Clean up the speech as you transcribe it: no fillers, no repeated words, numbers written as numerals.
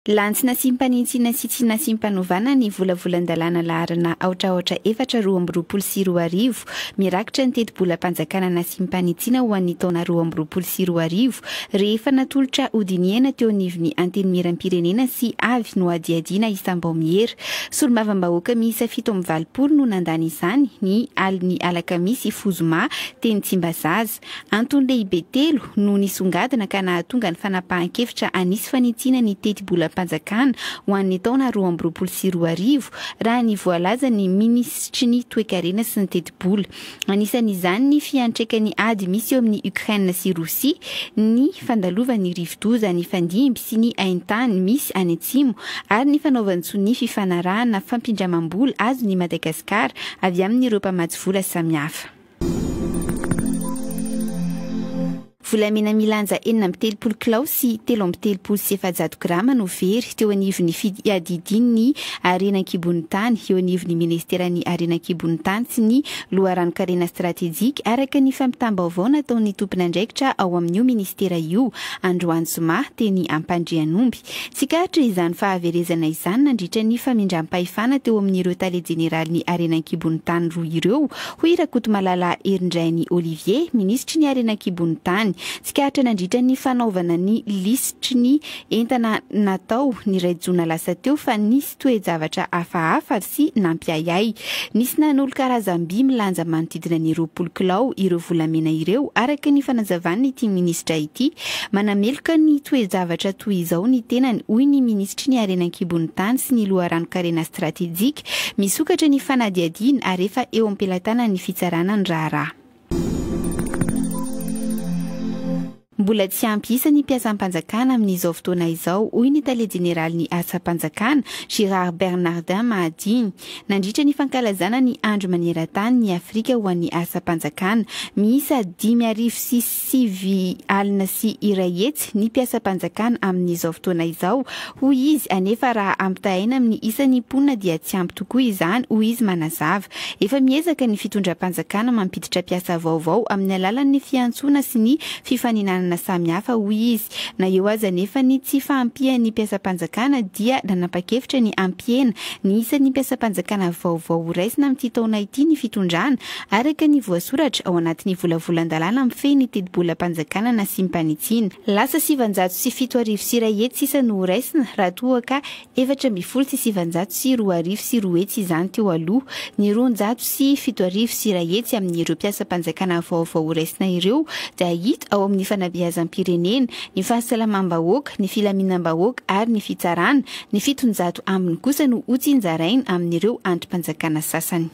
Lantsina simpanitsina sy tsy nasimpanovanana ny volavolan-dalàna laharana aotraotra 420 mirakitra ny teti-bolam-panjakana nasimpanitsina ho an'ny taona 2020 rehefa natolotra odiniana teo anivon'ny antenimiram-pirenena sy avy no adiadiana Isambao-Miera. Solombavam-bahoaka miisa 720 no nandany izany ny alin'ny alakamisy Fozoma teny Tsimbazaza. Antony lehibe telo no nisongadina ka nahatonga ny fanapahan-kevitra anisy fanitsiana ny teti-bolam-panjakana ho an'ny taona 2020 raha ny voalaza ny ministry ny toe-karena sy ny teti-bola. Anisan'izany ny fiantraikan'ny ady misy eo amin'ny Ukraine sy Rosia, ny fandalovan'ny rivodoza, ny fandimby sy ny haintany misy any atsimo ary ny fanaovan'ny ny fifanarahana fampindramam-bola azo ny Madagasikara avy amin'ireo mpamatsy vola samihafa. Volamena milanja 470 kilao sy 370 grama no very teo anivon'ny fiadidin'ny arenan-kibon'ny tany eo anivon'ny ministeran'ny arenan-kibon'ny tany sy ny loharano-karena stratéjika araka ny fampitam-baovao nataon'ny tompon'andraikitra ao amin'io ministera io Androany Zoma teny Ampandrianomby. Sikahatra izany fahaverezana izany nandritra ny famindram-pahefana teo amin'ireo tale jeneralin'ny arenan-kibon'ny tany roa ireo hoy Rakotomalala Erindrainy Olivier, ministry ny arenan-kibon'ny tany. Sikahatra nandritra ny fanaovana ny lisitry ny entana natao ny rajona lasa teo fa nisy toe-javatra hafahafa sy nampiayay. Nisy nanolo karazam-by milanja manodidina ny 20 kilao ireo volamena ireo araka ny fanazavan'ny ity ministra ity. Manameloka ny toe-javatra toy izao ny tenany hoy ny ministry ny arenan-kibon'ny tany sy ny loharano-karena stratéjika misokatra ny fanadiadiana ary efa eo am-pelatana ny fitsarana ny raharaha. Mbola tsy ampy isa ny mpiasam-panjakana amin'izao fotoana izao hoy ny tale jeneralin'ny asa-panjakana Gérard Bernardin Mahadiny. Nandritra ny fankalazana ny andro maneran-tany ny Afrika ho an'ny asa-panjakana miisa 5,7 alina sy iray hetsy ny mpiasam-panjakana amin'izao fotoana izao hoy izy, anefa raha ampitahaina amin'ny isan'ny mponina dia tsy ampy tokoa izany hoy izy manazava. Efa miezaka ny fitondram-panjakana mampiditra mpiasa vaovao amin'ny alalan'ny fiantsoana sy ny fifaninana na samihafa hoy izy. Na eo aza nefa ny tsy fahampian'ny mpiasam-panjakana dia nanapa-kevitra ny ampiena ny isan'ny mpiasam-panjakana vaovao raisina amin'ity taona ity ny fitondrana araka ny voasoratra ao anatin'ny volavolan-dalàna mifehy ny teti-bolam-panjakana nasimpanitsina. Lasa 707 sy iray hetsy sisa no raisina raha toa ka 410 sy 702 sy roa hetsy izany teo aloha. Ny 207 sy iray hetsy amin'ireo mpiasam-panjakana vaovao raisina ireo dia hita ao amin'ny fanabeazam-pirenena, ny fahasalamam-bahoaka, ny filaminam-bahoaka ary ny fitsarana. Ny 700 aminy kosa no hotsinjaraina amin'ireo androm-panjakana sasany.